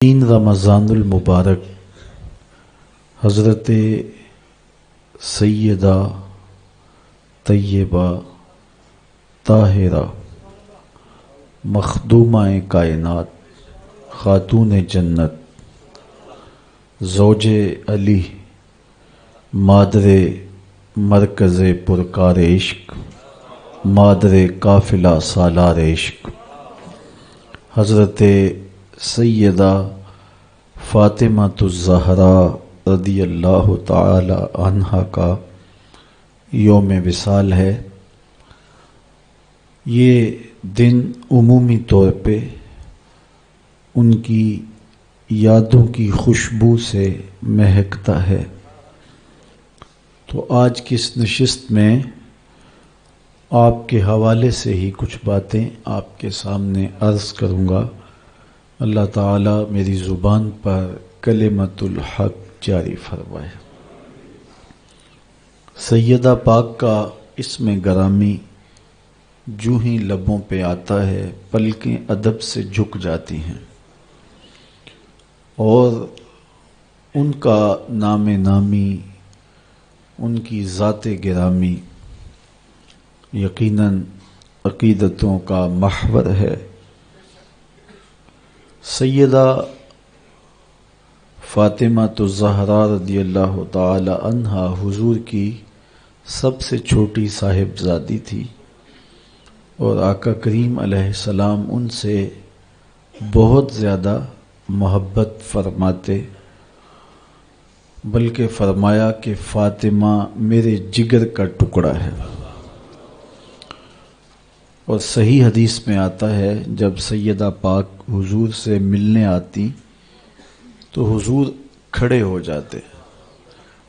تین رمضان المبارک حضرت سیدہ طیبہ طاہرہ مخدومہ کائنات خاتون جنت زوج علی مادر مرکز پرکار عشق مادر قافلہ سالار عشق حضرت سیدہ فاطمہ الزہرا رضی اللہ تعالی عنہا کا یوم وصال ہے۔ یہ دن عمومی طور پہ ان کی یادوں کی خوشبو سے مہکتا ہے، تو آج کی اس نشست میں آپ کے حوالے سے ہی کچھ باتیں آپ کے سامنے عرض کروں گا۔ اللہ تعالیٰ میری زبان پر کلمۃ الحق جاری فرمائے۔ سیدہ پاک کا اسم گرامی جو ہی لبوں پہ آتا ہے پلکیں ادب سے جھک جاتی ہیں، اور ان کا نام نامی، ان کی ذات گرامی یقیناً عقیدتوں کا محور ہے۔ سیدہ فاطمہ الزہرا رضی اللہ تعالی عنہا حضور کی سب سے چھوٹی صاحبزادی تھی، اور آقا کریم علیہ السلام ان سے بہت زیادہ محبت فرماتے، بلکہ فرمایا کہ فاطمہ میرے جگر کا ٹکڑا ہے۔ اور صحیح حدیث میں آتا ہے جب سیدہ پاک حضور سے ملنے آتی تو حضور کھڑے ہو جاتے،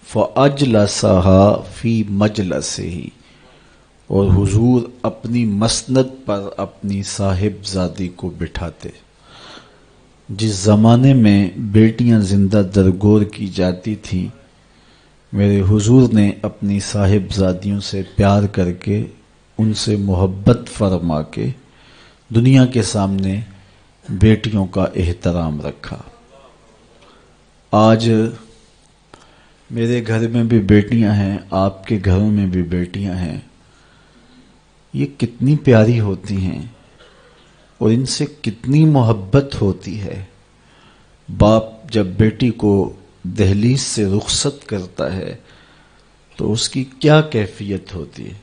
فَأَجْلَسَهَا فِي مَجْلَسِهِ، اور حضور اپنی مسند پر اپنی صاحبزادی کو بٹھاتے۔ جس زمانے میں بیٹیاں زندہ درگور کی جاتی تھیں، میرے حضور نے اپنی صاحبزادیوں سے پیار کر کے، ان سے محبت فرما کے دنیا کے سامنے بیٹیوں کا احترام رکھا۔ آج میرے گھر میں بھی بیٹیاں ہیں، آپ کے گھروں میں بھی بیٹیاں ہیں، یہ کتنی پیاری ہوتی ہیں اور ان سے کتنی محبت ہوتی ہے۔ باپ جب بیٹی کو دہلیز سے رخصت کرتا ہے تو اس کی کیا کیفیت ہوتی ہے۔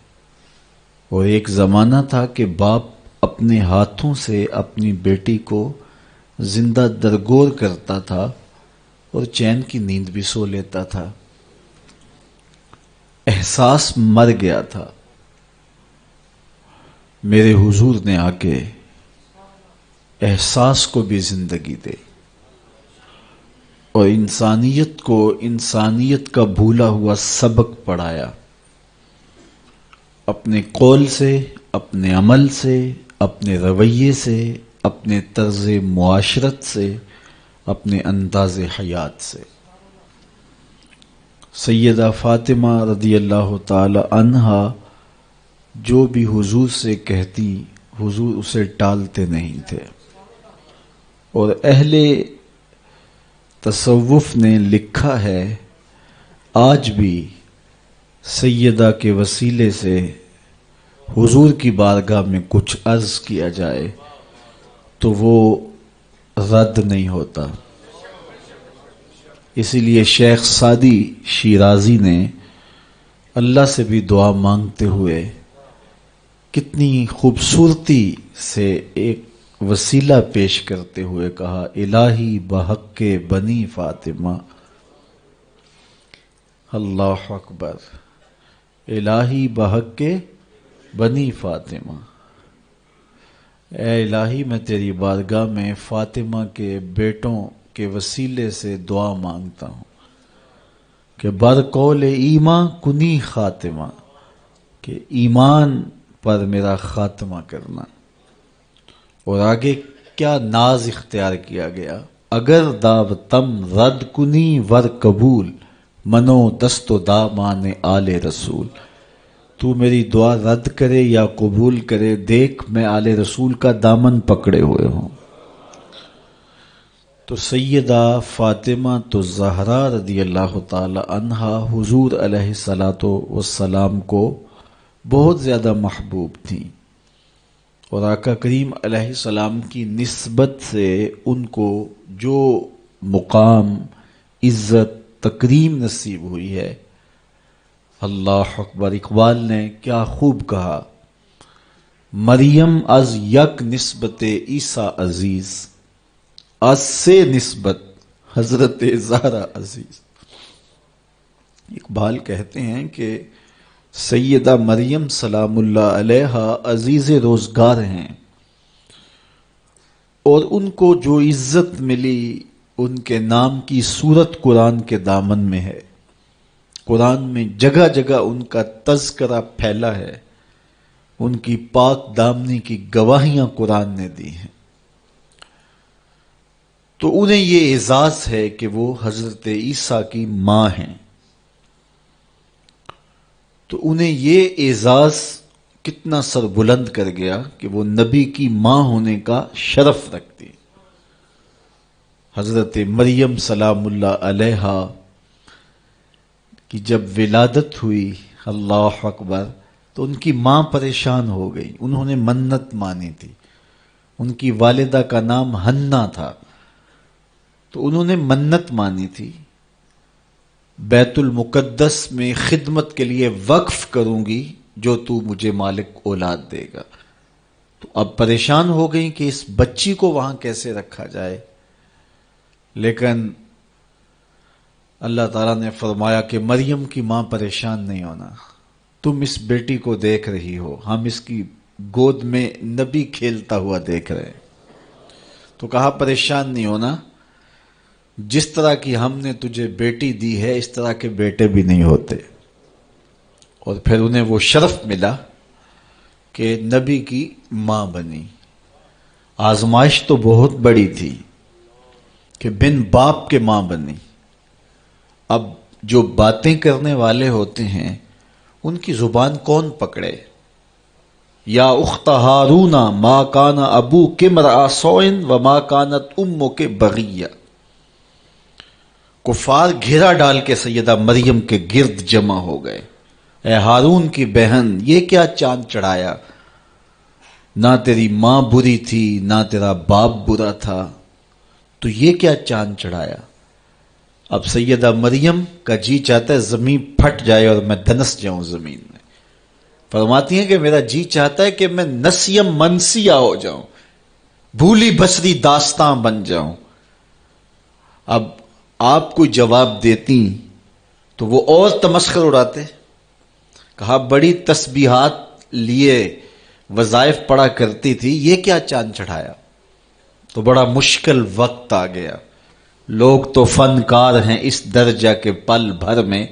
اور ایک زمانہ تھا کہ باپ اپنے ہاتھوں سے اپنی بیٹی کو زندہ درگور کرتا تھا اور چین کی نیند بھی سو لیتا تھا۔ احساس مر گیا تھا۔ میرے حضور نے آ کے احساس کو بھی زندگی دے اور انسانیت کو انسانیت کا بھولا ہوا سبق پڑھایا، اپنے قول سے، اپنے عمل سے، اپنے رویے سے، اپنے طرز معاشرت سے، اپنے انداز حیات سے۔ سیدہ فاطمہ رضی اللہ تعالی عنہا جو بھی حضور سے کہتی، حضور اسے ٹالتے نہیں تھے، اور اہل تصوف نے لکھا ہے آج بھی سیدہ کے وسیلے سے حضور کی بارگاہ میں کچھ عرض کیا جائے تو وہ رد نہیں ہوتا۔ اسی لیے شیخ سعدی شیرازی نے اللہ سے بھی دعا مانگتے ہوئے کتنی خوبصورتی سے ایک وسیلہ پیش کرتے ہوئے کہا، الہی بحق بنی فاطمہ، اللہ اکبر، الہی بحق بنی فاطمہ، اے الہی میں تیری بارگاہ میں فاطمہ کے بیٹوں کے وسیلے سے دعا مانگتا ہوں کہ برقول ایمان کنی خاتمہ، کہ ایمان پر میرا خاتمہ کرنا۔ اور آگے کیا ناز اختیار کیا گیا، اگر دعوتم رد کنی ور قبول، منو دست و دامان آل رسول، تو میری دعا رد کرے یا قبول کرے، دیکھ میں آل رسول کا دامن پکڑے ہوئے ہوں۔ تو سیدہ فاطمہ تو زہرا رضی اللہ تعالی عنہا حضور علیہ الصلاۃ والسلام کو بہت زیادہ محبوب تھیں، اور آقا کریم علیہ السلام کی نسبت سے ان کو جو مقام، عزت، تکریم نصیب ہوئی ہے، اللہ اکبر۔ اقبال نے کیا خوب کہا، مریم از یک نسبت عیسیٰ عزیز، از سے نسبت حضرت زہرا عزیز۔ اقبال کہتے ہیں کہ سیدہ مریم سلام اللہ علیہا عزیز روزگار ہیں، اور ان کو جو عزت ملی ان کے نام کی صورت قرآن کے دامن میں ہے۔ قرآن میں جگہ جگہ ان کا تذکرہ پھیلا ہے، ان کی پاک دامنی کی گواہیاں قرآن نے دی ہیں۔ تو انہیں یہ اعزاز ہے کہ وہ حضرت عیسیٰ کی ماں ہیں، تو انہیں یہ اعزاز کتنا سر بلند کر گیا کہ وہ نبی کی ماں ہونے کا شرف رکھتی۔ حضرت مریم سلام اللہ علیہا کی جب ولادت ہوئی، اللہ اکبر، تو ان کی ماں پریشان ہو گئی۔ انہوں نے منت مانی تھی، ان کی والدہ کا نام حنا تھا، تو انہوں نے منت مانی تھی، بیت المقدس میں خدمت کے لیے وقف کروں گی جو تو مجھے مالک اولاد دے گا۔ تو اب پریشان ہو گئی کہ اس بچی کو وہاں کیسے رکھا جائے، لیکن اللہ تعالیٰ نے فرمایا کہ مریم کی ماں پریشان نہیں ہونا، تم اس بیٹی کو دیکھ رہی ہو، ہم اس کی گود میں نبی کھیلتا ہوا دیکھ رہے ہیں۔ تو کہا پریشان نہیں ہونا، جس طرح کی ہم نے تجھے بیٹی دی ہے اس طرح کے بیٹے بھی نہیں ہوتے۔ اور پھر انہیں وہ شرف ملا کہ نبی کی ماں بنی۔ آزمائش تو بہت بڑی تھی کہ بن باپ کے ماں بنی۔ اب جو باتیں کرنے والے ہوتے ہیں ان کی زبان کون پکڑے؟ یا اخت ہارون ما کان ابوک امرأ سوء وما کانت امک بغیہ۔ کفار گھیرا ڈال کے سیدہ مریم کے گرد جمع ہو گئے، اے ہارون کی بہن، یہ کیا چاند چڑھایا؟ نہ تیری ماں بری تھی نہ تیرا باپ برا تھا، تو یہ کیا چاند چڑھایا؟ اب سیدہ مریم کا جی چاہتا ہے زمین پھٹ جائے اور میں دنس جاؤں زمین میں۔ فرماتی ہیں کہ میرا جی چاہتا ہے کہ میں نسیم منسیہ ہو جاؤں، بھولی بسری داستاں بن جاؤں۔ اب آپ کوئی جواب دیتی تو وہ اور تمسخر اڑاتے۔ کہا بڑی تسبیحات لیے وظائف پڑھا کرتی تھی، یہ کیا چاند چڑھایا؟ تو بڑا مشکل وقت آ گیا۔ لوگ تو فنکار ہیں اس درجہ کے پل بھر میں،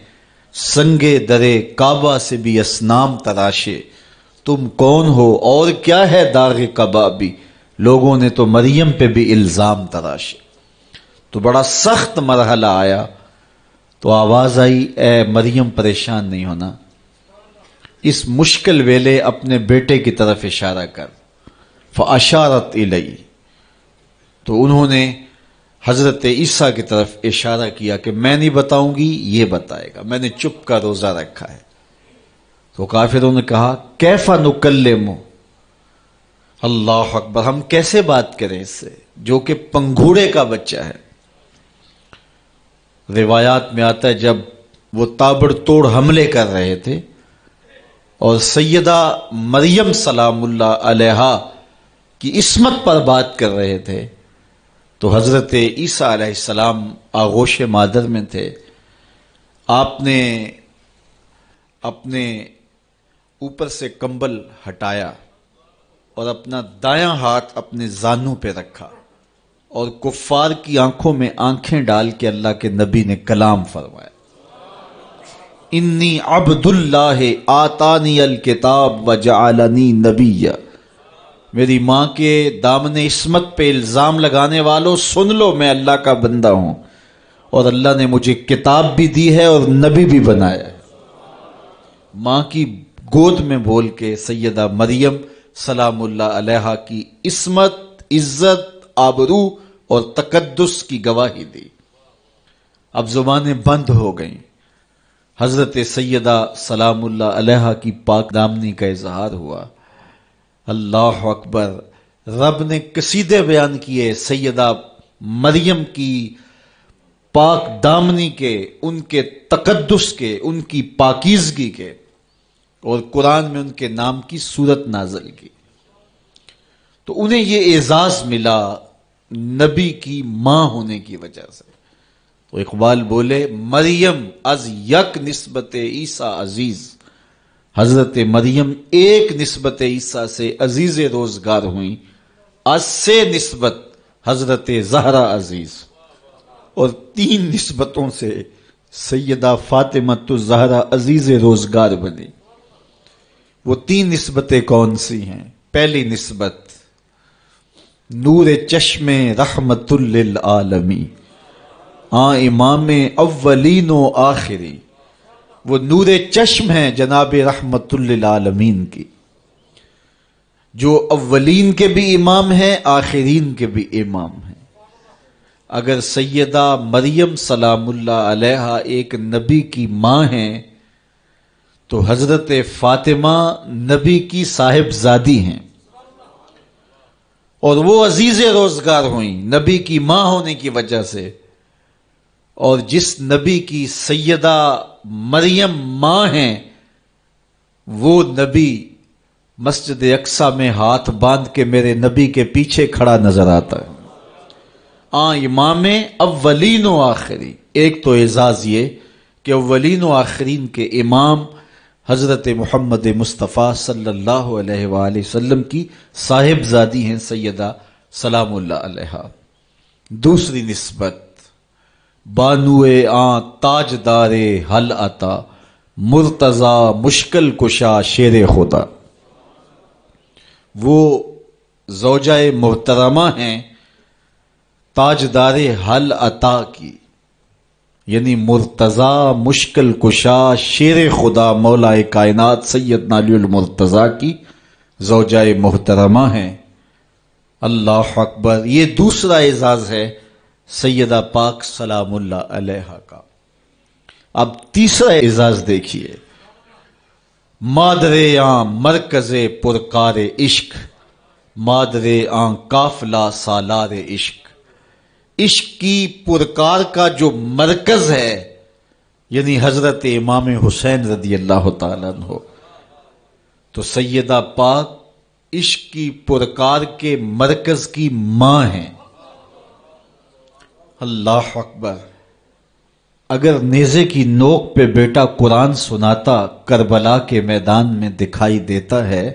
سنگے درے کعبہ سے بھی اصنام تراشے، تم کون ہو اور کیا ہے داغ کبابی؟ لوگوں نے تو مریم پہ بھی الزام تراشے۔ تو بڑا سخت مرحلہ آیا، تو آواز آئی اے مریم پریشان نہیں ہونا، اس مشکل ویلے اپنے بیٹے کی طرف اشارہ کر۔ فاشارت الی، تو انہوں نے حضرت عیسیٰ کی طرف اشارہ کیا کہ میں نہیں بتاؤں گی، یہ بتائے گا، میں نے چپ کا روزہ رکھا ہے۔ تو کافروں نے کہا کیف نکلم، اللہ اکبر، ہم کیسے بات کریں اس سے جو کہ پنگھوڑے کا بچہ ہے۔ روایات میں آتا ہے جب وہ تابڑ توڑ حملے کر رہے تھے اور سیدہ مریم سلام اللہ علیہا کی عصمت پر بات کر رہے تھے، تو حضرت عیسیٰ علیہ السلام آغوش مادر میں تھے۔ آپ نے اپنے اوپر سے کمبل ہٹایا اور اپنا دایاں ہاتھ اپنے زانوں پہ رکھا اور کفار کی آنکھوں میں آنکھیں ڈال کے اللہ کے نبی نے کلام فرمایا، انی عبد اللہ آتانی الکتاب وجعلنی نبیّ۔ میری ماں کے دامن عصمت پہ الزام لگانے والوں سن لو، میں اللہ کا بندہ ہوں اور اللہ نے مجھے کتاب بھی دی ہے اور نبی بھی بنایا ہے۔ ماں کی گود میں بول کے سیدہ مریم سلام اللہ علیہا کی عصمت، عزت، آبرو اور تقدس کی گواہی دی۔ اب زبانیں بند ہو گئیں، حضرت سیدہ سلام اللہ علیہا کی پاک دامنی کا اظہار ہوا۔ اللہ اکبر، رب نے قصیدے بیان کیے سیدہ مریم کی پاک دامنی کے، ان کے تقدس کے، ان کی پاکیزگی کے، اور قرآن میں ان کے نام کی سورت نازل کی۔ تو انہیں یہ اعزاز ملا نبی کی ماں ہونے کی وجہ سے۔ تو اقبال بولے مریم از یک نسبت عیسیٰ عزیز، حضرت مریم ایک نسبت عیسیٰ سے عزیز روزگار ہوئیں، از سے نسبت حضرت زہرا عزیز، اور 3 نسبتوں سے سیدہ فاطمۃ الزہرا عزیز روزگار بنی۔ وہ 3 نسبتیں کون سی ہیں؟ پہلی نسبت نور چشم رحمت للعالمین، امام اولین و آخری، وہ نور چشم ہیں جناب رحمت للعالمین کی، جو اولین کے بھی امام ہیں، آخرین کے بھی امام ہیں۔ اگر سیدہ مریم سلام اللہ علیہا ایک نبی کی ماں ہیں تو حضرت فاطمہ نبی کی صاحبزادی ہیں، اور وہ عزیز روزگار ہوئیں نبی کی ماں ہونے کی وجہ سے۔ اور جس نبی کی سیدہ مریم ماں ہیں، وہ نبی مسجد اقصی میں ہاتھ باندھ کے میرے نبی کے پیچھے کھڑا نظر آتا ہے۔ امام اولین و آخری، ایک تو اعزاز یہ کہ اولین و آخرین کے امام حضرت محمد مصطفیٰ صلی اللہ علیہ وآلہ وسلم کی صاحبزادی ہیں سیدہ سلام اللہ علیہا۔ دوسری نسبت بانوئے تاجدار حل عطا، مرتضی مشکل کشا شیر خدا، وہ زوجہ محترمہ ہیں تاجدار حل عطا کی، یعنی مرتضی مشکل کشا شیر خدا مولا کائنات سیدنا علی المرتضی کی زوجہ محترمہ ہیں۔ اللہ اکبر، یہ دوسرا اعزاز ہے سیدہ پاک سلام اللہ علیہا کا۔ اب تیسرا اعزاز دیکھیے، مادر مرکز پرکار عشق، مادر قافلہ سالار عشق، عشق کی پرکار کا جو مرکز ہے، یعنی حضرت امام حسین رضی اللہ تعالیٰ عنہ، تو سیدہ پاک عشق کی پرکار کے مرکز کی ماں ہیں۔ اللہ اکبر، اگر نیزے کی نوک پہ بیٹا قرآن سناتا کربلا کے میدان میں دکھائی دیتا ہے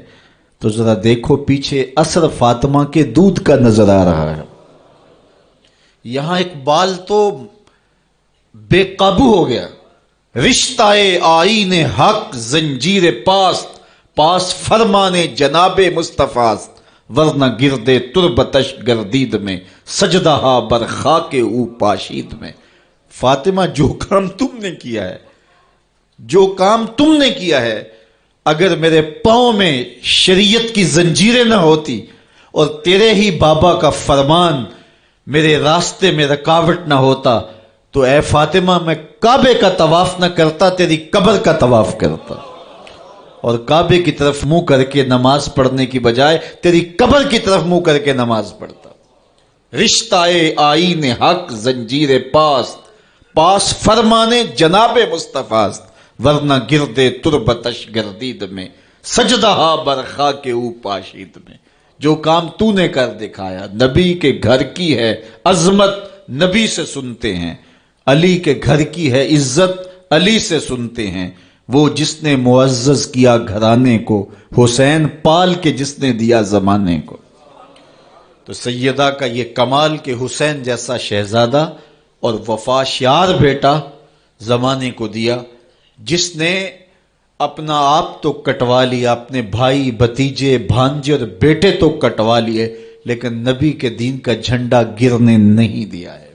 تو ذرا دیکھو پیچھے اثر فاطمہ کے دودھ کا نظر آ رہا ہے۔ یہاں اقبال تو بے قابو ہو گیا، رشتہ آئین حق زنجیر پاس فرمانے جناب مصطفیٰ، ورنہ گردے تربتش گردید میں سجدہ بر خاک او پاشید میں۔ فاطمہ، جو کام تم نے کیا ہے، جو کام تم نے کیا ہے، اگر میرے پاؤں میں شریعت کی زنجیریں نہ ہوتی اور تیرے ہی بابا کا فرمان میرے راستے میں رکاوٹ نہ ہوتا تو اے فاطمہ میں کعبے کا طواف نہ کرتا، تیری قبر کا طواف کرتا، اور کعبے کی طرف منہ کر کے نماز پڑھنے کی بجائے تیری قبر کی طرف منہ کر کے نماز پڑھتا۔ رشتہ آئین حق زنجیر پاس فرمانے جناب مصطفیٰ، ورنہ گردے تربتش گردید میں سجدہ برخا کے او پاشید میں۔ جو کام تو نے کر دکھایا، نبی کے گھر کی ہے عظمت، نبی سے سنتے ہیں، علی کے گھر کی ہے عزت، علی سے سنتے ہیں۔ وہ جس نے معزز کیا گھرانے کو، حسین پال کے جس نے دیا زمانے کو۔ تو سیدہ کا یہ کمال کہ حسین جیسا شہزادہ اور وفاشیار بیٹا زمانے کو دیا، جس نے اپنا آپ تو کٹوا لیا، اپنے بھائی بھتیجے بھانجے اور بیٹے تو کٹوا لیے، لیکن نبی کے دین کا جھنڈا گرنے نہیں دیا ہے۔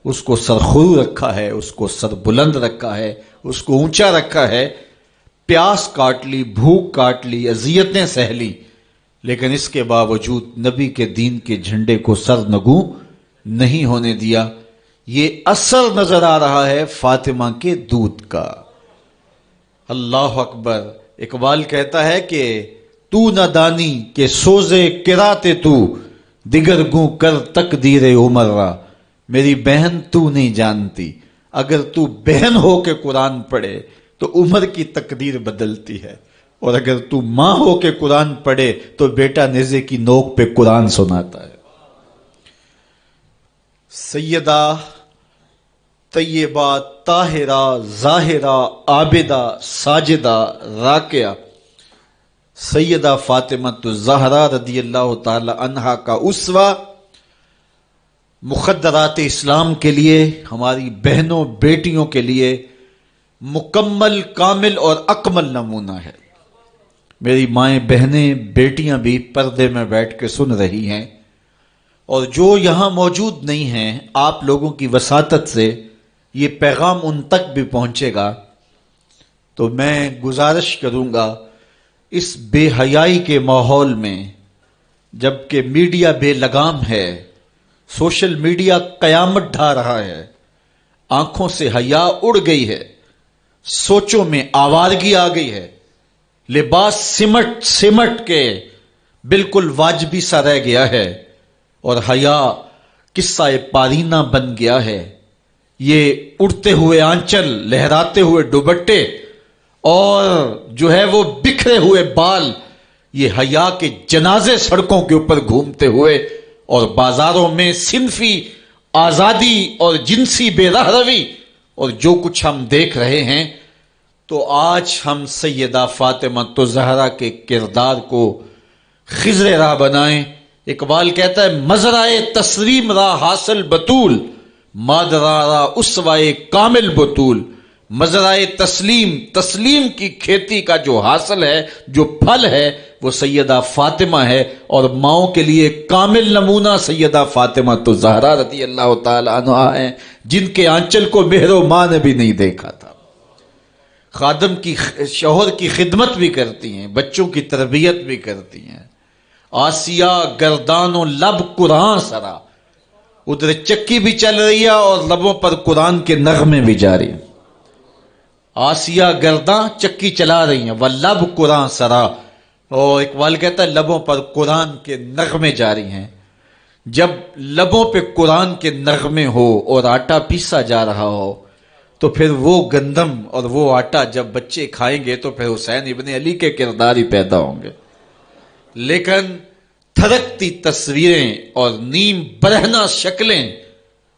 اس کو سرخرو رکھا ہے، اس کو سر بلند رکھا ہے، اس کو اونچا رکھا ہے۔ پیاس کاٹ لی، بھوک کاٹ لی، اذیتیں سہ لی، لیکن اس کے باوجود نبی کے دین کے جھنڈے کو سر نگوں نہیں ہونے دیا۔ یہ اثر نظر آ رہا ہے فاطمہ کے دودھ کا۔ اللہ اکبر۔ اقبال کہتا ہے کہ تو نہ دانی کہ سوزے کراتے تو، دیگر گوں کر تقدیر عمر را۔ میری بہن تو نہیں جانتی، اگر تو بہن ہو کے قرآن پڑھے تو عمر کی تقدیر بدلتی ہے، اور اگر تو ماں ہو کے قرآن پڑھے تو بیٹا نیزے کی نوک پہ قرآن سناتا ہے۔ سیدہ طیبہ طاہرہ ظاہرہ عابدہ ساجدہ راکعہ سیدہ فاطمہ الزہرا رضی اللہ تعالی عنہا کا اسوہ، مخدرات اسلام کے لیے، ہماری بہنوں بیٹیوں کے لیے مکمل کامل اور اکمل نمونہ ہے۔ میری مائیں بہنیں بیٹیاں بھی پردے میں بیٹھ کے سن رہی ہیں، اور جو یہاں موجود نہیں ہیں، آپ لوگوں کی وساطت سے یہ پیغام ان تک بھی پہنچے گا، تو میں گزارش کروں گا اس بے حیائی کے ماحول میں، جبکہ میڈیا بے لگام ہے، سوشل میڈیا قیامت ڈھا رہا ہے، آنکھوں سے حیا اڑ گئی ہے، سوچوں میں آوارگی آ گئی ہے، لباس سمٹ سمٹ کے بالکل واجبی سا رہ گیا ہے، اور حیا قصہ پارینہ بن گیا ہے۔ یہ اڑتے ہوئے آنچل، لہراتے ہوئے دوپٹے، اور جو ہے وہ بکھرے ہوئے بال، یہ حیا کے جنازے سڑکوں کے اوپر گھومتے ہوئے، اور بازاروں میں صنفی آزادی اور جنسی بے رہروی اور جو کچھ ہم دیکھ رہے ہیں، تو آج ہم سیدہ فاطمہ الزہرا کے کردار کو خضر راہ بنائیں۔ اقبال کہتا ہے مزرائے تسلیم را حاصل بطول، مادرا را اسوائے کامل بطول۔ مزرائے تسلیم، تسلیم کی کھیتی کا جو حاصل ہے، جو پھل ہے، وہ سیدہ فاطمہ ہے، اور ماؤں کے لیے کامل نمونہ سیدہ فاطمہ الزہرا رضی اللہ تعالی عنہا ہیں، جن کے آنچل کو مہر و ماں نے بھی نہیں دیکھا تھا۔ خادم کی، شوہر کی خدمت بھی کرتی ہیں، بچوں کی تربیت بھی کرتی ہیں۔ آسیہ گردان و لب قرآن سرا، ادھر چکی بھی چل رہی ہے اور لبوں پر قرآن کے نغمے بھی جاری ہیں۔ آسیہ گرداں چکی چلا رہی ہیں، واللب قرآن سرا، اور اقبال کہتا ہے لبوں پر قرآن کے نغمے جاری ہیں۔ جب لبوں پہ قرآن کے نغمے ہو اور آٹا پیسا جا رہا ہو، تو پھر وہ گندم اور وہ آٹا جب بچے کھائیں گے تو پھر حسین ابن علی کے کردار ہی پیدا ہوں گے۔ لیکن تھرکتی تصویریں اور نیم برہنہ شکلیں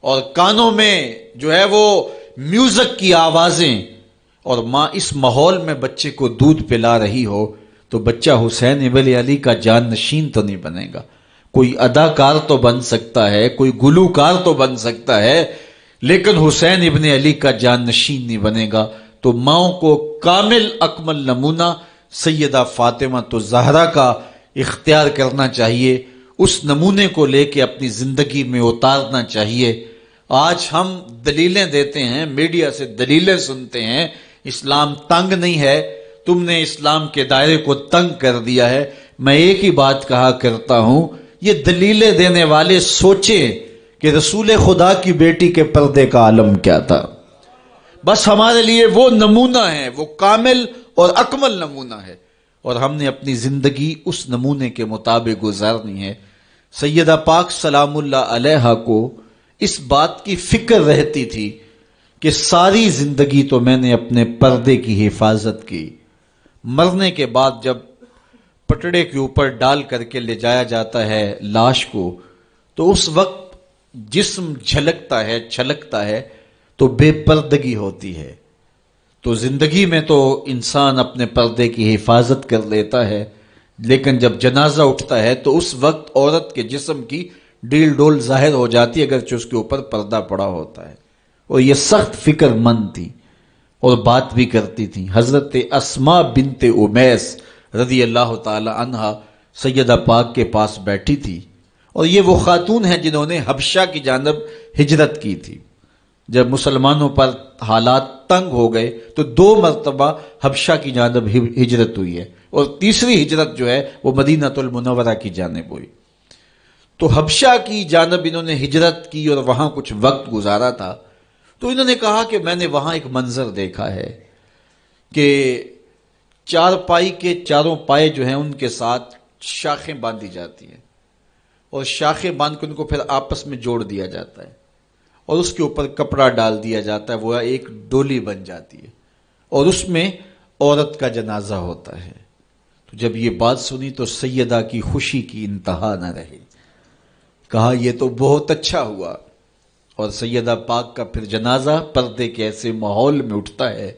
اور کانوں میں جو ہے وہ میوزک کی آوازیں، اور ماں اس ماحول میں بچے کو دودھ پلا رہی ہو، تو بچہ حسین ابن علی کا جان نشین تو نہیں بنے گا۔ کوئی اداکار تو بن سکتا ہے، کوئی گلوکار تو بن سکتا ہے، لیکن حسین ابن علی کا جان نشین نہیں بنے گا۔ تو ماؤں کو کامل اکمل نمونہ سیدہ فاطمہ الزہرا کا اختیار کرنا چاہیے، اس نمونے کو لے کے اپنی زندگی میں اتارنا چاہیے۔ آج ہم دلیلیں دیتے ہیں، میڈیا سے دلیلیں سنتے ہیں، اسلام تنگ نہیں ہے، تم نے اسلام کے دائرے کو تنگ کر دیا ہے۔ میں ایک ہی بات کہا کرتا ہوں، یہ دلیلیں دینے والے سوچیں کہ رسول خدا کی بیٹی کے پردے کا عالم کیا تھا۔ بس ہمارے لیے وہ نمونہ ہے، وہ کامل اور اکمل نمونہ ہے، اور ہم نے اپنی زندگی اس نمونے کے مطابق گزارنی ہے۔ سیدہ پاک سلام اللہ علیہا کو اس بات کی فکر رہتی تھی کہ ساری زندگی تو میں نے اپنے پردے کی حفاظت کی، مرنے کے بعد جب پٹڑے کے اوپر ڈال کر کے لے جایا جاتا ہے لاش کو، تو اس وقت جسم جھلکتا ہے، چھلکتا ہے، تو بے پردگی ہوتی ہے۔ تو زندگی میں تو انسان اپنے پردے کی حفاظت کر لیتا ہے، لیکن جب جنازہ اٹھتا ہے تو اس وقت عورت کے جسم کی ڈیل ڈول ظاہر ہو جاتی ہے، اگرچہ اس کے اوپر پردہ پڑا ہوتا ہے۔ اور یہ سخت فکر مند تھی اور بات بھی کرتی تھی۔ حضرت اسماء بنت امیس رضی اللہ تعالی عنہا سیدہ پاک کے پاس بیٹھی تھی، اور یہ وہ خاتون ہیں جنہوں نے حبشہ کی جانب ہجرت کی تھی۔ جب مسلمانوں پر حالات تنگ ہو گئے تو 2 مرتبہ حبشہ کی جانب ہجرت ہوئی ہے، اور تیسری ہجرت جو ہے وہ مدینہ المنورہ کی جانب ہوئی۔ تو حبشہ کی جانب انہوں نے ہجرت کی اور وہاں کچھ وقت گزارا تھا. تو انہوں نے کہا کہ میں نے وہاں ایک منظر دیکھا ہے کہ چارپائی کے چاروں پائے جو ہیں ان کے ساتھ شاخیں باندھی جاتی ہیں اور شاخیں باندھ کے ان کو پھر آپس میں جوڑ دیا جاتا ہے اور اس کے اوپر کپڑا ڈال دیا جاتا ہے, وہ ایک ڈولی بن جاتی ہے اور اس میں عورت کا جنازہ ہوتا ہے. تو جب یہ بات سنی تو سیدہ کی خوشی کی انتہا نہ رہی. کہا یہ تو بہت اچھا ہوا. اور سیدہ پاک کا پھر جنازہ پردے کے ایسے ماحول میں اٹھتا ہے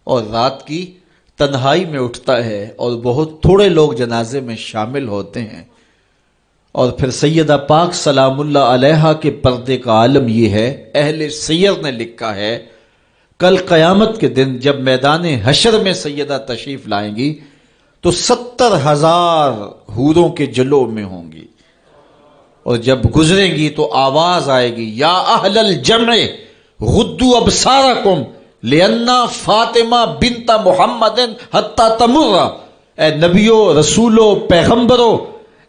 اور رات کی تنہائی میں اٹھتا ہے اور بہت تھوڑے لوگ جنازے میں شامل ہوتے ہیں. اور پھر سیدہ پاک سلام اللہ علیہا کے پردے کا عالم یہ ہے, اہل سیر نے لکھا ہے کل قیامت کے دن جب میدان حشر میں سیدہ تشریف لائیں گی تو 70,000 حوروں کے جلو میں ہوں گی اور جب گزریں گی تو آواز آئے گی یا اہل الجمع غدوا ابصارکم لأن فاطمہ بنت محمد حتی تمر. اے نبیوں, رسولوں, پیغمبروں,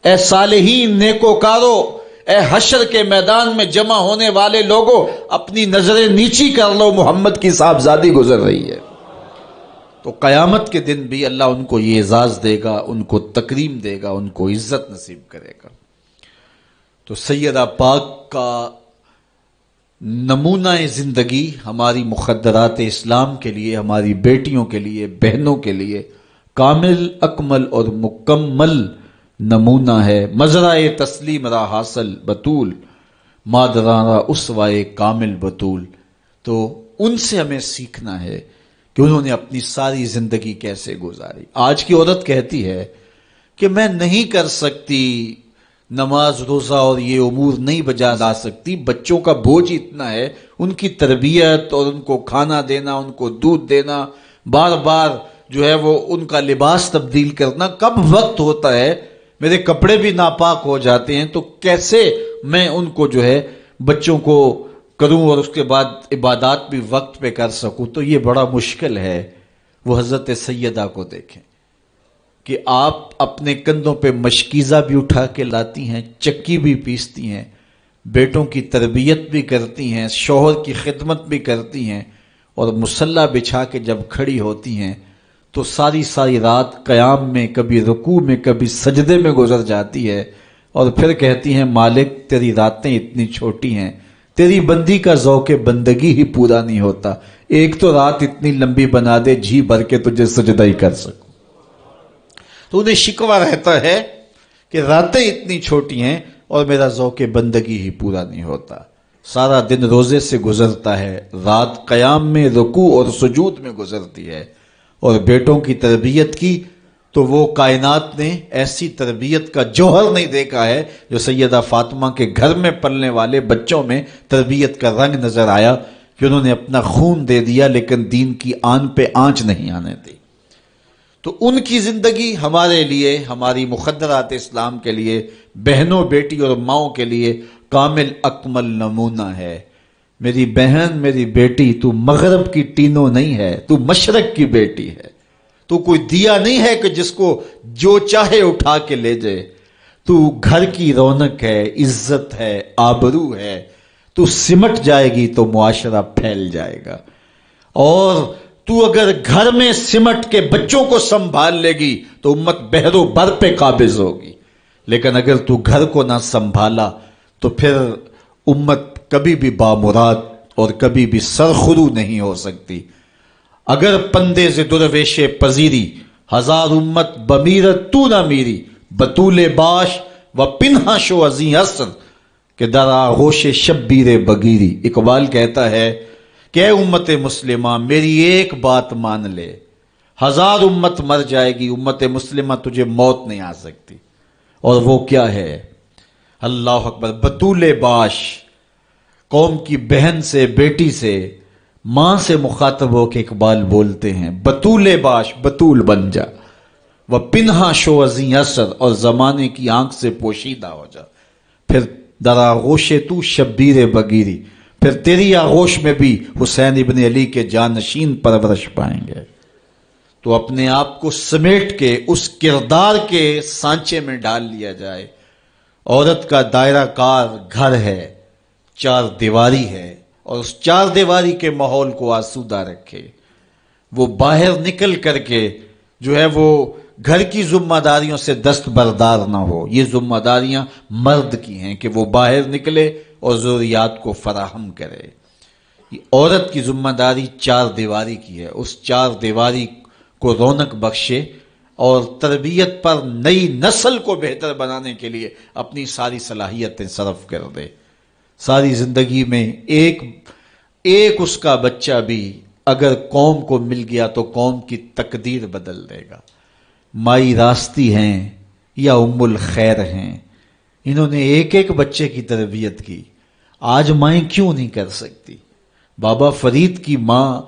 اے صالحین, نیکوکاروں, اے حشر کے میدان میں جمع ہونے والے لوگوں, اپنی نظریں نیچی کر لو, محمد کی صاحبزادی گزر رہی ہے. تو قیامت کے دن بھی اللہ ان کو یہ اعزاز دے گا, ان کو تکریم دے گا, ان کو عزت نصیب کرے گا. تو سیدہ پاک کا نمونہ زندگی ہماری مخدرات اسلام کے لیے, ہماری بیٹیوں کے لیے, بہنوں کے لیے کامل, اکمل اور مکمل نمونہ ہے. مزرعہ تسلیم را حاصل بطول, مادران را اسوائے کامل بطول. تو ان سے ہمیں سیکھنا ہے کہ انہوں نے اپنی ساری زندگی کیسے گزاری. آج کی عورت کہتی ہے کہ میں نہیں کر سکتی نماز روزہ اور یہ امور نہیں بجا لا سکتی, بچوں کا بوجھ اتنا ہے, ان کی تربیت اور ان کو کھانا دینا, ان کو دودھ دینا, بار بار جو ہے وہ ان کا لباس تبدیل کرنا, کب وقت ہوتا ہے, میرے کپڑے بھی ناپاک ہو جاتے ہیں, تو کیسے میں ان کو جو ہے بچوں کو کروں اور اس کے بعد عبادات بھی وقت پہ کر سکوں. تو یہ بڑا مشکل ہے. وہ حضرت سیدہ کو دیکھیں کہ آپ اپنے کندھوں پہ مشکیزہ بھی اٹھا کے لاتی ہیں, چکی بھی پیستی ہیں, بیٹوں کی تربیت بھی کرتی ہیں, شوہر کی خدمت بھی کرتی ہیں, اور مصلی بچھا کے جب کھڑی ہوتی ہیں تو ساری رات قیام میں, کبھی رکوع میں, کبھی سجدے میں گزر جاتی ہے, اور پھر کہتی ہیں مالک تیری راتیں اتنی چھوٹی ہیں, تیری بندی کا ذوق بندگی ہی پورا نہیں ہوتا, ایک تو رات اتنی لمبی بنا دے جی بھر کے تجھے سجدہ ہی کر سکوں. تو انہیں شکوہ رہتا ہے کہ راتیں اتنی چھوٹی ہیں اور میرا ذوق بندگی ہی پورا نہیں ہوتا. سارا دن روزے سے گزرتا ہے, رات قیام میں, رکوع اور سجود میں گزرتی ہے, اور بیٹوں کی تربیت کی تو وہ کائنات نے ایسی تربیت کا جوہر نہیں دیکھا ہے جو سیدہ فاطمہ کے گھر میں پلنے والے بچوں میں تربیت کا رنگ نظر آیا کہ انہوں نے اپنا خون دے دیا لیکن دین کی آن پہ آنچ نہیں آنے دی. تو ان کی زندگی ہمارے لیے, ہماری مخدرات اسلام کے لیے, بہنوں, بیٹی اور ماؤں کے لیے کامل اکمل نمونہ ہے. میری بہن, میری بیٹی, تو مغرب کی ٹینو نہیں ہے, تو مشرق کی بیٹی ہے. تو کوئی دیا نہیں ہے کہ جس کو جو چاہے اٹھا کے لے جائے. تو گھر کی رونق ہے, عزت ہے, آبرو ہے. تو سمٹ جائے گی تو معاشرہ پھیل جائے گا. اور تو اگر گھر میں سمٹ کے بچوں کو سنبھال لے گی تو امت بحر و بر پہ قابض ہوگی. لیکن اگر تو گھر کو نہ سنبھالا تو پھر امت کبھی بھی بامراد اور کبھی بھی سرخرو نہیں ہو سکتی. اگر پندے سے درویش پذیری, ہزار امت بمیرت تو نہ میری, بطول باش و پنہا شو ازیں اثر کہ در آغوش شبیر بگیری. اقبال کہتا ہے کہ اے امت مسلمہ میری ایک بات مان لے, 1000 امت مر جائے گی, امت مسلمہ تجھے موت نہیں آ سکتی. اور وہ کیا ہے؟ اللہ اکبر. بطول باش, قوم کی بہن سے, بیٹی سے, ماں سے مخاطب ہو کے اقبال بولتے ہیں بطول باش, بطول بن جا, وہ پنہا شو ازیں اثر, اور زمانے کی آنکھ سے پوشیدہ ہو جا. پھر در آغوش تو شبیر بگیری, پھر تیری آغوش میں بھی حسین ابن علی کے جانشین پرورش پائیں گے. تو اپنے آپ کو سمیٹ کے اس کردار کے سانچے میں ڈال لیا جائے, عورت کا دائرہ کار گھر ہے، چار دیواری ہے، اور اس چار دیواری کے ماحول کو آسودہ رکھے، وہ باہر نکل کر کے جو ہے وہ گھر کی ذمہ داریوں سے دستبردار نہ ہو۔ یہ ذمہ داریاں مرد کی ہیں کہ وہ باہر نکلے اور ضروریات کو فراہم کرے۔ عورت کی ذمہ داری چار دیواری کی ہے، اس چار دیواری کو رونق بخشے اور تربیت پر نئی نسل کو بہتر بنانے کے لیے اپنی ساری صلاحیتیں صرف کر دے۔ ساری زندگی میں ایک اس کا بچہ بھی اگر قوم کو مل گیا تو قوم کی تقدیر بدل دے گا۔ مائی راستی ہیں یا ام الخیر ہیں، انہوں نے ایک بچے کی تربیت کی، آج مائیں کیوں نہیں کر سکتی؟ بابا فرید کی ماں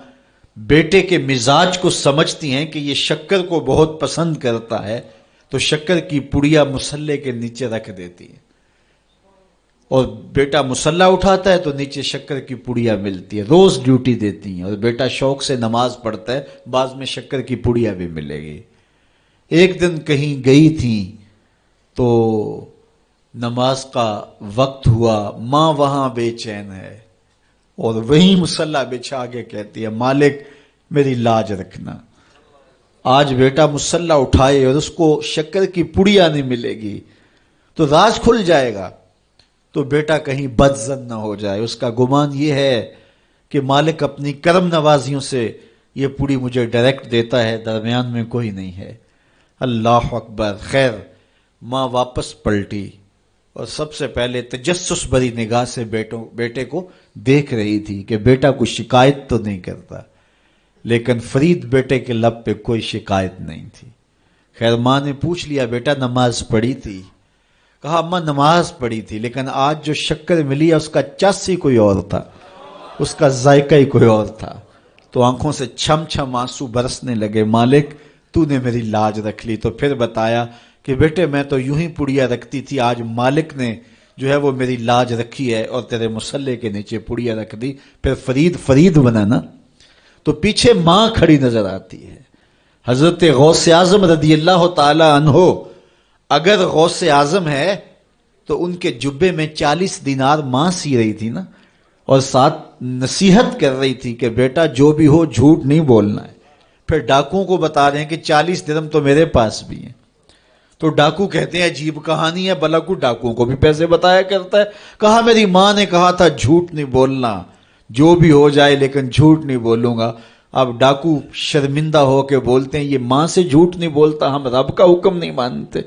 بیٹے کے مزاج کو سمجھتی ہیں کہ یہ شکر کو بہت پسند کرتا ہے، تو شکر کی پڑیا مصلے کے نیچے رکھ دیتی ہیں، اور بیٹا مصلا اٹھاتا ہے تو نیچے شکر کی پڑیا ملتی ہے، روز ڈیوٹی دیتی ہیں، اور بیٹا شوق سے نماز پڑھتا ہے، بعض میں شکر کی پڑیا بھی ملے گی۔ ایک دن کہیں گئی تھی تو نماز کا وقت ہوا، ماں وہاں بے چین ہے اور وہیں مصلا بچھا کے کہتی ہے مالک میری لاج رکھنا، آج بیٹا مصلا اٹھائے اور اس کو شکر کی پڑیا نہیں ملے گی تو راز کھل جائے گا، تو بیٹا کہیں بدظن نہ ہو جائے، اس کا گمان یہ ہے کہ مالک اپنی کرم نوازیوں سے یہ پوری مجھے ڈائریکٹ دیتا ہے، درمیان میں کوئی نہیں ہے۔ اللہ اکبر۔ خیر ماں واپس پلٹی اور سب سے پہلے تجسس بھری نگاہ سے بیٹے کو دیکھ رہی تھی کہ بیٹا کوئی شکایت تو نہیں کرتا، لیکن فرید بیٹے کے لب پہ کوئی شکایت نہیں تھی۔ خیر ماں نے پوچھ لیا بیٹا نماز پڑھی تھی؟ کہا اماں نماز پڑھی تھی، لیکن آج جو شکر ملی ہے اس کا چس ہی کوئی اور تھا، اس کا ذائقہ ہی کوئی اور تھا۔ تو آنکھوں سے چھم چھم آنسو برسنے لگے، مالک تو نے میری لاج رکھ لی۔ تو پھر بتایا کہ بیٹے میں تو یوں ہی پڑیا رکھتی تھی، آج مالک نے جو ہے وہ میری لاج رکھی ہے اور تیرے مصلے کے نیچے پڑیا رکھ دی، پھر فرید بنا نا۔ تو پیچھے ماں کھڑی نظر آتی ہے، حضرت غوث اعظم رضی اللہ تعالی عنہ۔ اگر غوث اعظم ہے تو ان کے جبے میں 40 دینار ماں سی رہی تھی نا، اور ساتھ نصیحت کر رہی تھی کہ بیٹا جو بھی ہو جھوٹ نہیں بولنا ہے۔ پھر ڈاکوؤں کو بتا رہے ہیں کہ 40 درہم تو میرے پاس بھی ہیں، تو ڈاکو کہتے ہیں عجیب کہانی ہے، بلا کو ڈاکوؤں کو بھی پیسے بتایا کرتا ہے۔ کہا میری ماں نے کہا تھا جھوٹ نہیں بولنا، جو بھی ہو جائے لیکن جھوٹ نہیں بولوں گا۔ اب ڈاکو شرمندہ ہو کے بولتے ہیں یہ ماں سے جھوٹ نہیں بولتا، ہم رب کا حکم نہیں مانتے۔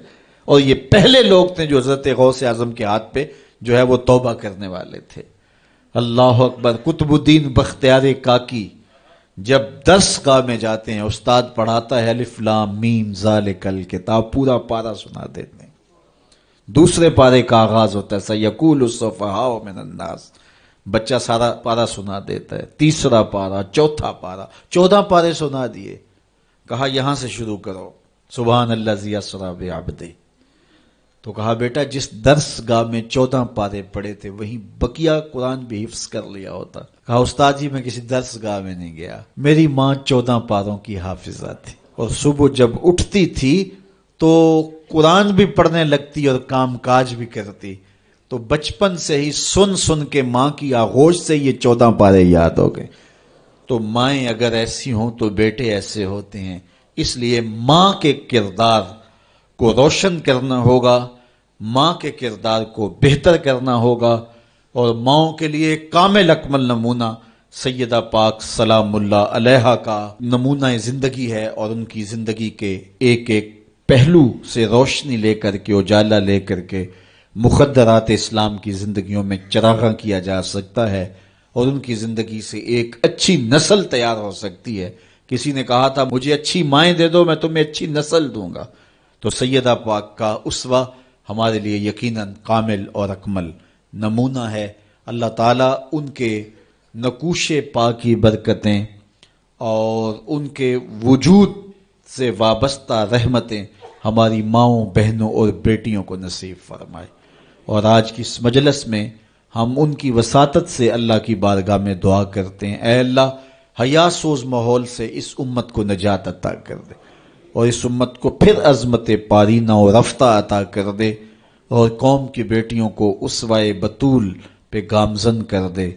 اور یہ پہلے لوگ تھے جو حضرت غوث اعظم کے ہاتھ پہ جو ہے وہ توبہ کرنے والے تھے۔ اللہ اکبر۔ قطب الدین بختیار کاکی جب درس گاہ میں جاتے ہیں، استاد پڑھاتا ہے الف لام میم ذالک الکتاب، پورا پارا سنا دیتے ہیں۔ دوسرے پارے کا آغاز ہوتا ہے سیقول السفہاء من الناس، بچہ سارا پارا سنا دیتا ہے۔ تیسرا پارا، چوتھا پارا، 14 پارے سنا دیے۔ کہا یہاں سے شروع کرو، سبحان الذی اسری بعبدہ۔ تو کہا بیٹا جس درس گاہ میں 14 پارے پڑے تھے وہیں بقیہ قرآن بھی حفظ کر لیا ہوتا۔ کہا استاد جی میں کسی درس گاہ میں نہیں گیا، میری ماں 14 پاروں کی حافظہ تھی، اور صبح جب اٹھتی تھی تو قرآن بھی پڑھنے لگتی اور کام کاج بھی کرتی، تو بچپن سے ہی سن کے ماں کی آغوش سے یہ 14 پارے یاد ہو گئے۔ تو مائیں اگر ایسی ہوں تو بیٹے ایسے ہوتے ہیں، اس لیے ماں کے کردار کو روشن کرنا ہوگا، ماں کے کردار کو بہتر کرنا ہوگا، اور ماؤں کے لیے کامل اکمل نمونہ سیدہ پاک سلام اللہ علیہا کا نمونہ زندگی ہے، اور ان کی زندگی کے ایک پہلو سے روشنی لے کر کے، اجالا لے کر کے مخدرات اسلام کی زندگیوں میں چراغاں کیا جا سکتا ہے، اور ان کی زندگی سے ایک اچھی نسل تیار ہو سکتی ہے۔ کسی نے کہا تھا مجھے اچھی مائیں دے دو میں تمہیں اچھی نسل دوں گا، تو سیدہ پاک کا اسوہ ہمارے لیے یقیناً کامل اور اکمل نمونہ ہے۔ اللہ تعالیٰ ان کے نقوش پاک کی برکتیں اور ان کے وجود سے وابستہ رحمتیں ہماری ماؤں، بہنوں اور بیٹیوں کو نصیب فرمائے۔ اور آج کی اس مجلس میں ہم ان کی وساطت سے اللہ کی بارگاہ میں دعا کرتے ہیں، اے اللہ حیا سوز ماحول سے اس امت کو نجات عطا کر دے، اور اس امت کو پھر عظمت پارینہ اور رفتہ عطا کر دے، اور قوم کی بیٹیوں کو اسوائے بطول پہ گامزن کر دے۔